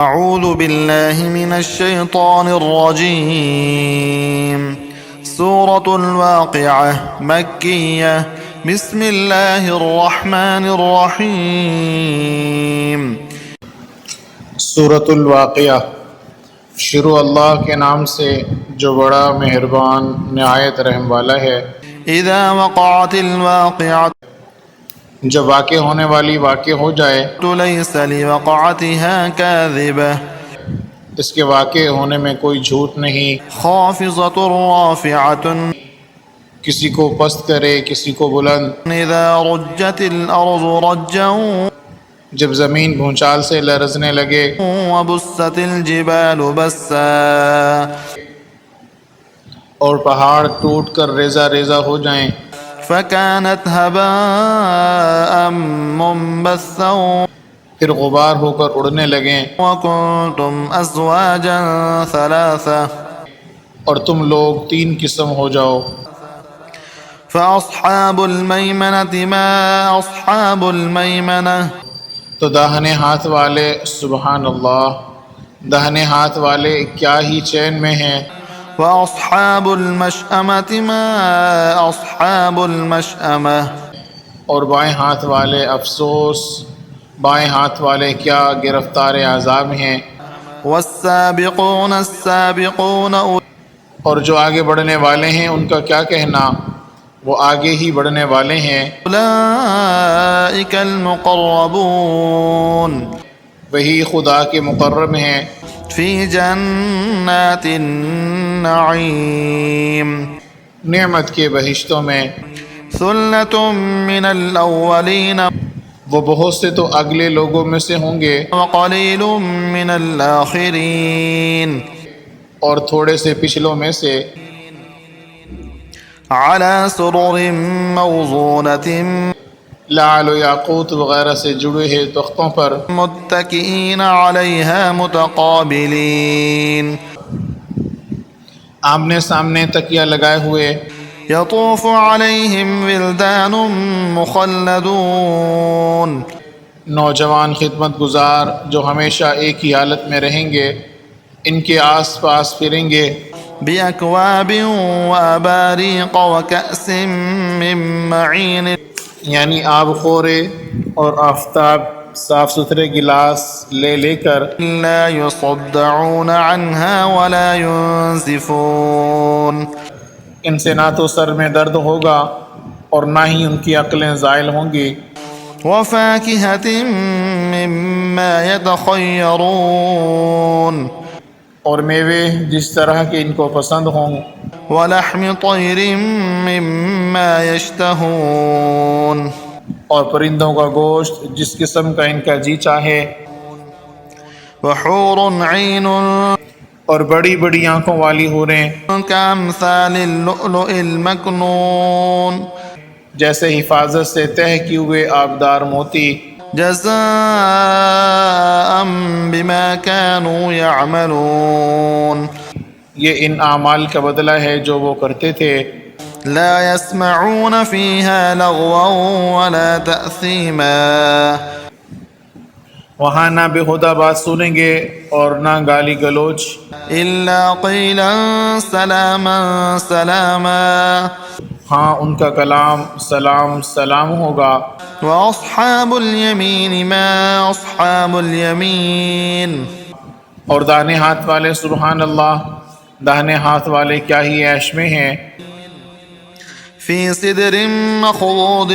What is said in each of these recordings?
أعوذ بالله من الشيطان الرجيم. سورة الواقعة مكية. بسم الله الرحمن الرحيم. سورۃ الواقعہ شروع اللہ کے نام سے جو بڑا مہربان نہایت رحم والا ہے۔ إذا وقعت الواقعة جب واقع ہونے والی واقع ہو جائے، ليس لوقعتها كاذبة اس کے واقع ہونے میں کوئی جھوٹ نہیں، خافضة رافعة کسی کو پست کرے کسی کو بلند۔ إذا رجت الأرض رجا جب زمین بھونچال سے لرزنے لگے، وبست الجبال بسا اور پہاڑ ٹوٹ کر ریزہ ریزہ ہو جائیں، فكانت هباء منبثا پھر غبار ہو کر اڑنے لگیں، وكنتم أزواجا ثلاثة اور تم لوگ تین قسم ہو جاؤ۔ فأصحاب الميمنة ما أصحاب الميمنة تو داہنے ہاتھ والے، سبحان اللہ، داہنے ہاتھ والے کیا ہی چین میں ہیں، وأصحاب المشأمة ما أصحاب المشأمة اور بائیں ہاتھ والے افسوس، بائیں ہاتھ والے کیا گرفتار عذاب ہیں۔ والسابقون السابقون اور جو آگے بڑھنے والے ہیں ان کا کیا کہنا، وہ آگے ہی بڑھنے والے ہیں، أولئك المقربون وہی خدا کے مقرب ہیں، في جنات النعيم نعمت کے بہشتوں میں۔ ثلة من الأولين وہ بہت سے تو اگلے لوگوں میں سے ہوں گے وقليل من الآخرين اور تھوڑے سے پچھلوں میں سے۔ على سرر موضونة لعل و یاقوت وغیرہ سے جڑے ہیں تختوں پر، متكئين عليها متقابلين آمنے سامنے تکیہ لگائے ہوئے۔ يطوف عليهم ولدان مخلدون نوجوان خدمت گزار جو ہمیشہ ایک ہی حالت میں رہیں گے، ان کے آس پاس پھریں گے، بأكواب وأباريق وكأس من معين یعنی آب خورے اور آفتاب صاف ستھرے گلاس لے لے کر، لا يصدعون عنها ولا ينزفون ان سے نہ تو سر میں درد ہوگا اور نہ ہی ان کی عقلیں زائل ہوں گی۔ وفاكهة مما يتخيرون اور میوے جس طرح کے ان کو پسند ہوں، ولحم طير مما يشتهون اور پرندوں کا گوشت جس قسم کا ان کا جی چاہے، وحور عين اور بڑی بڑی آنکھوں والی حوریں كأمثال اللؤلؤ المكنون جیسے حفاظت سے تہہ کیے ہوئے آبدار موتی، جزاء بما كانوا يعملون یہ ان اعمال کا بدلہ ہے جو وہ کرتے تھے۔ لا يسمعون فيها لغوا ولا تأثيما وہاں نہ بےہودہ بات سنیں گے اور نہ گالی گلوچ، إلا قيلا سلاما سلاما ہاں ان کا کلام سلام سلام ہوگا۔ وأصحاب اليمين ما أصحاب اليمين اور داہنے ہاتھ والے، سبحان اللہ، داہنے ہاتھ والے کیا ہی عیش میں ہیں، في سدر مخضود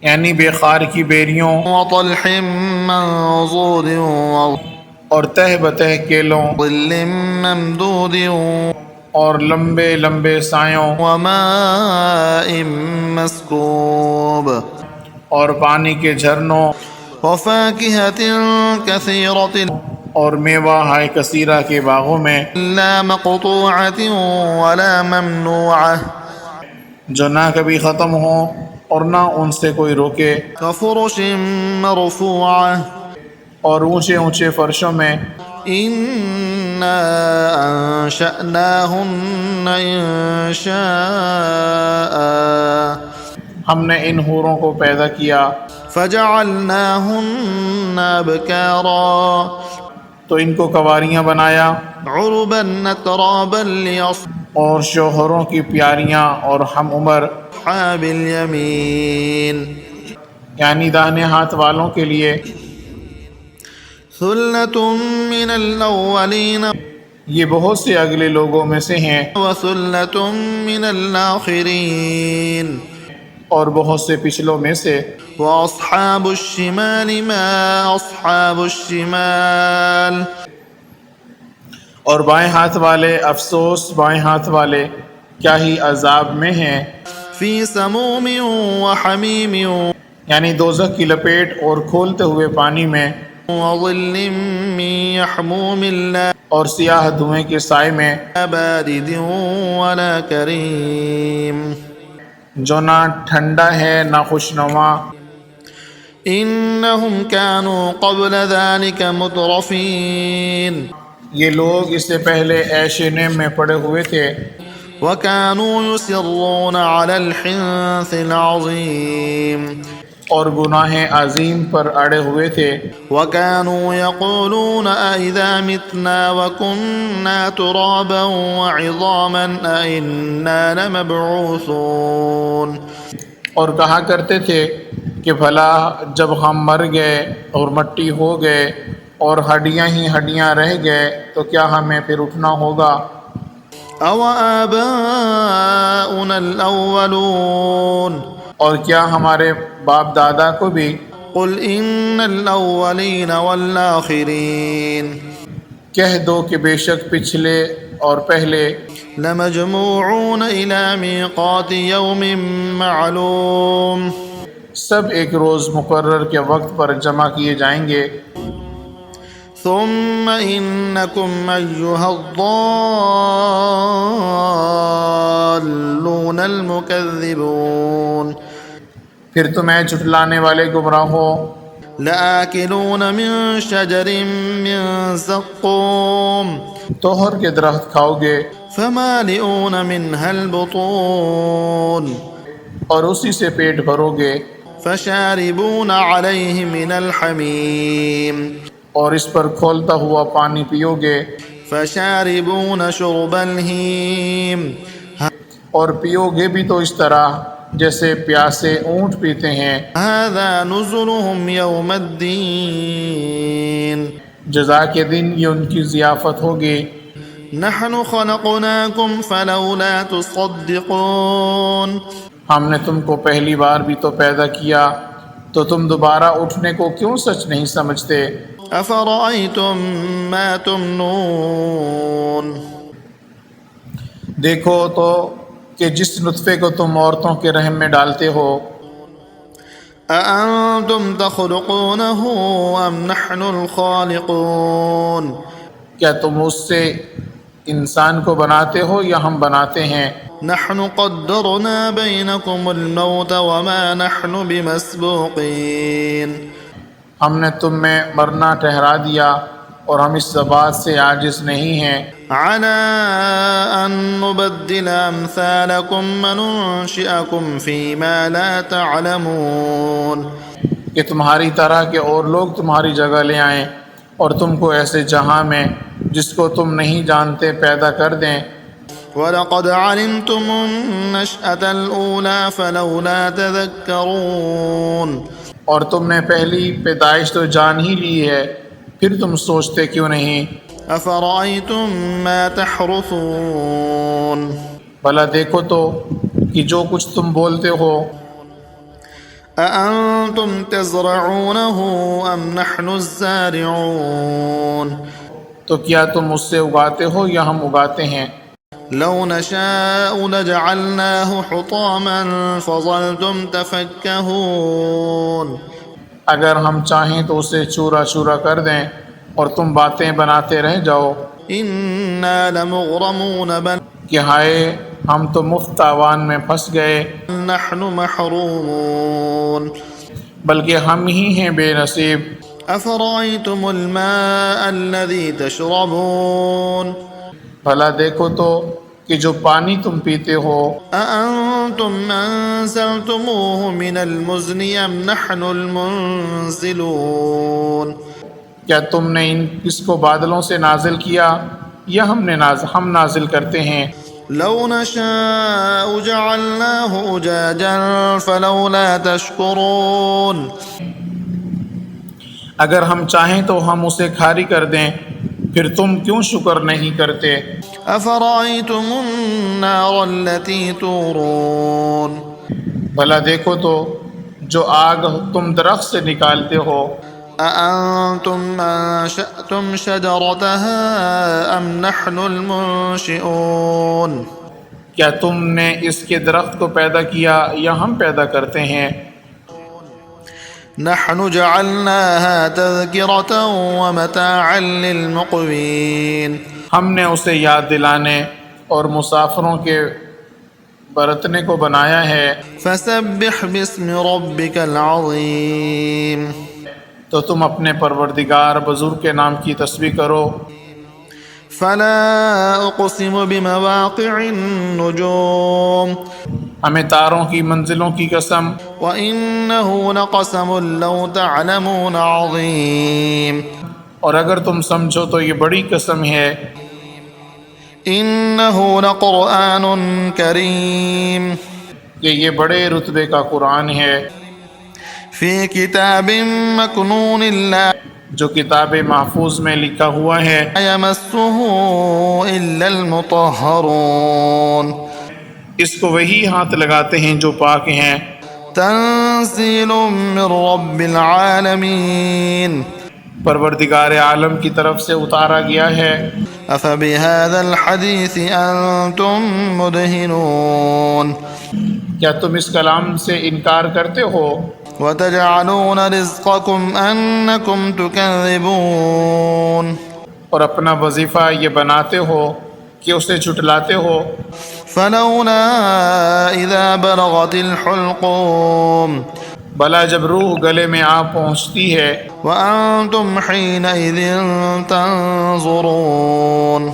یعنی بے خار کی بیریوں وطلح منضود اور تہ بتہ کیلوں وظل ممدود اور لمبے لمبے سایوں وماء مسكوب اور پانی کے جھرنوں وفاكهة كثيرة اور میوہ ہائے کثیرہ کے باغوں میں، لا مقطوعة ولا ممنوعة جو نہ کبھی ختم ہوں اور نہ ان سے کوئی روکے، كفرش مرفوعة اور اونچے اونچے فرشوں میں۔ إنا أنشأناهن إنشاء ہم نے ان حوروں کو پیدا کیا، فجعلناهن أبكارا تو ان کو کواریاں بنایا عربا اترابا اور شوہروں کی پیاریاں اور ہم عمر لأصحاب اليمين یعنی داہنے ہاتھ والوں کے لیے ثلة من الأولين یہ بہت سے اگلے لوگوں میں سے ہیں وثلة من الآخرين اور بہت سے پچھلوں میں سے وأصحاب الشمال ما أصحاب الشمال اور بائیں ہاتھ والے افسوس بائیں ہاتھ والے کیا ہی عذاب میں ہیں في سموم وحميم یعنی دوزخ کی لپیٹ اور کھولتے ہوئے پانی میں وظل من يحموم لا اور سیاہ دھوئیں کے سائے میں بارد ولا كريم جو نہ ٹھنڈا ہے نہ خوشنما إنهم كانوا قبل ذلك مترفين یہ لوگ اس سے پہلے عیش نعم میں پڑے ہوئے تھے وكانوا يصرون على الحنث العظيم اور گناہ عظیم پر اڑے ہوئے تھے وكانوا يقولون أإذا متنا وكنا ترابا وعظاما أإنا لمبعوثون اور کہا کرتے تھے کہ بھلا جب ہم مر گئے اور مٹی ہو گئے اور ہڈیاں ہی ہڈیاں رہ گئے تو کیا ہمیں پھر اٹھنا ہوگا أَوَآبَاؤُنَا الْأَوَّلُونَ اور کیا ہمارے باپ دادا کو بھی قُلْ إِنَّ الْأَوَّلِينَ وَالْآخِرِينَ کہہ دو کہ بے شک پچھلے اور پہلے لَمَجْمُوعُونَ إِلَى مِيقَاتِ يَوْمٍ مَّعْلُومٍ سب ایک روز مقرر کے وقت پر جمع کیے جائیں گے ثم إنكم أيها الضالون المكذبون پھر تمہیں جھٹلانے والے گمراہوں لآكلون من شجر من زقوم توہر کے درخت کھاؤ گے فمالئون منها البطون اور اسی سے پیٹ بھرو گے فشاربون عليه من الحميم اور اس پر کھولتا ہوا پانی پیو گے فشاربون شرب الهيم اور پیو گے بھی تو اس طرح جیسے پیاسے اونٹ پیتے ہیں هذا نزلهم يوم الدين جزا کے دن یہ ان کی ضیافت ہوگی نحن خلقناكم فلولا تصدقون ہم نے تم کو پہلی بار بھی تو پیدا کیا تو تم دوبارہ اٹھنے کو کیوں سچ نہیں سمجھتے أفرأيتم ما تمنون دیکھو تو کہ جس نطفے کو تم عورتوں کے رحم میں ڈالتے ہو أأنتم تخلقونه أم نحن الخالقون کیا تم اس سے انسان کو بناتے ہو یا ہم بناتے ہیں نحن قدرنا بينكم الموت وما نحن بمسبوقين ہم نے تم میں مرنا ٹھہرا دیا اور ہم اس بات سے عاجز نہیں ہیں على أن نبدل أمثالكم وننشئكم فيما لا تعلمون کہ تمہاری طرح کے اور لوگ تمہاری جگہ لے آئیں اور تم کو ایسے جہاں میں جس کو تم نہیں جانتے پیدا کر دیں وَلَقَدْ عَلِمْتُمُ النَّشْأَةَ الْأُولَى فَلَوْلَا تَذَكَّرُونَ اور تم نے پہلی پیدائش تو جان ہی لی ہے پھر تم سوچتے کیوں نہیں أَفَرَأَيْتُم مَّا تَحْرُثُونَ بھلا دیکھو تو کہ جو کچھ تم بولتے ہو أَأَنتُمْ تَزْرَعُونَهُ أَمْ نَحْنُ الزَّارِعُونَ تو کیا تم اس سے اگاتے ہو یا ہم اگاتے ہیں لو نشاء لجعلناه حطاما فظلتم تفكهون اگر ہم چاہیں تو اسے چورا چورا کر دیں اور تم باتیں بناتے رہ جاؤ إنا لمغرمون بل کہ ہائے ہم تو مفت تاوان میں پھنس گئے نحن محرومون بلکہ ہم ہی ہیں بے نصیب أفرأيتم الماء الذي تشربون بھلا دیکھو تو کہ جو پانی تم پیتے ہو أأنتم أنزلتموه من المزن أم نحن المنزلون کیا تم نے اس کو بادلوں سے نازل کیا یا ہم نازل کرتے ہیں؟ لو نشاء جعلناه أجاجا فلولا تشكرون اگر ہم چاہیں تو ہم اسے کھاری کر دیں، پھر تم کیوں شکر نہیں کرتے؟ أفرأيتم النار التي تورون بھلا دیکھو تو جو آگ تم درخت سے نکالتے ہو، أأنتم أنشأتم شجرتها أم نحن المنشئون کیا تم نے اس کے درخت کو پیدا کیا یا ہم پیدا کرتے ہیں؟ نحن جعلناها تذكرة ومتاعا للمقوين ہم نے اسے یاد دلانے اور مسافروں کے برتنے کو بنایا ہے، فسبح باسم ربك العظيم تو تم اپنے پروردگار بزرگ کے نام کی تسبیح کرو۔ فلا أقسم بمواقع النجوم ہمیں تاروں کی منزلوں کی قسم، وإنه لقسم لو تعلمون عظيم اور اگر تم سمجھو تو یہ بڑی قسم ہے، إنه لقرآن كريم کہ یہ بڑے رتبے کا قرآن ہے، في كتاب مكنون لا جو کتاب محفوظ میں لکھا ہوا ہے، يمسه إلا المطهرون اس کو وہی ہاتھ لگاتے ہیں جو پاک ہیں، تنزيل من رب العالمين پروردگار عالم کی طرف سے اتارا گیا ہے۔ أفبهذا الحديث أنتم مدهنون کیا تم اس کلام سے انکار کرتے ہو؟ وتجعلون رزقكم أنكم تكذبون اور اپنا وظیفہ یہ بناتے ہو کہ اسے جھٹلاتے ہو۔ فلولا إذا بلغت الحلقوم بھلا جب روح گلے میں آ پہنچتی ہے، وأنتم حينئذ تنظرون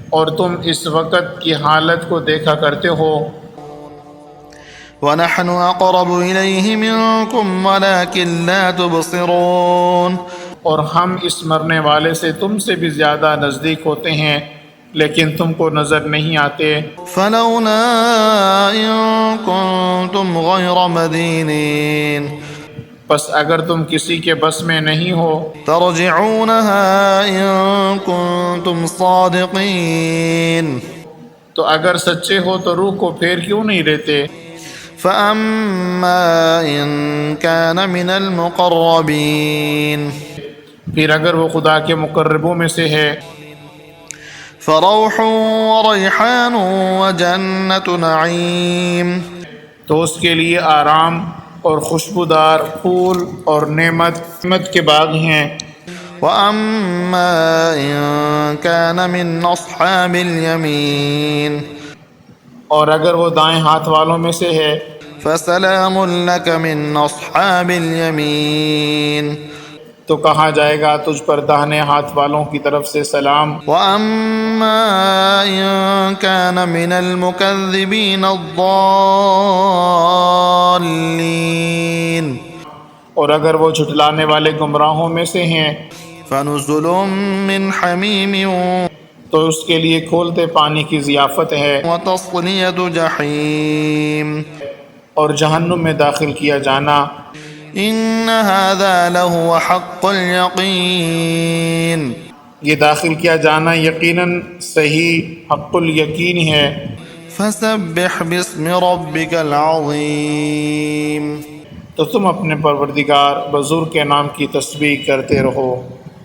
اور تم اس وقت کی حالت کو دیکھا کرتے ہو، ونحن أقرب إليه منكم ولكن لا تبصرون اور ہم اس مرنے والے سے تم سے بھی زیادہ نزدیک ہوتے ہیں لیکن تم کو نظر نہیں آتے۔ فلولا إن كنتم غير مدينين پس اگر تم کسی کے بس میں نہیں ہو ترجعونها إن كنتم صادقين تو اگر سچے ہو تو روح کو پھیر کیوں نہیں لیتے؟ فأما إن كان من المقربين پھر اگر وہ خدا کے مقربوں میں سے ہے فروح وريحان وجنة نعيم تو اس کے لیے آرام اور خوشبودار پھول اور نعمت کے باغ ہیں۔ وأما إن كان من أصحاب اليمين اور اگر وہ دائیں ہاتھ والوں میں سے ہے فسلام لك من أصحاب اليمين تو کہا جائے گا تجھ پر داہنے ہاتھ والوں کی طرف سے سلام۔ وأما إن كان من المكذبين الضالين اور اگر وہ جھٹلانے والے گمراہوں میں سے ہیں فنزل من حميم تو اس کے لیے کھولتے پانی کی ضیافت ہے وتصلية جحيم اور جہنم میں داخل کیا جانا۔ إن هذا لهو حق اليقين یہ داخل کیا جانا یقیناً صحیح حق الیقین ہے۔ فسبح باسم ربك العظيم تو تم اپنے پروردگار بزرگ کے نام کی تسبیح کرتے رہو۔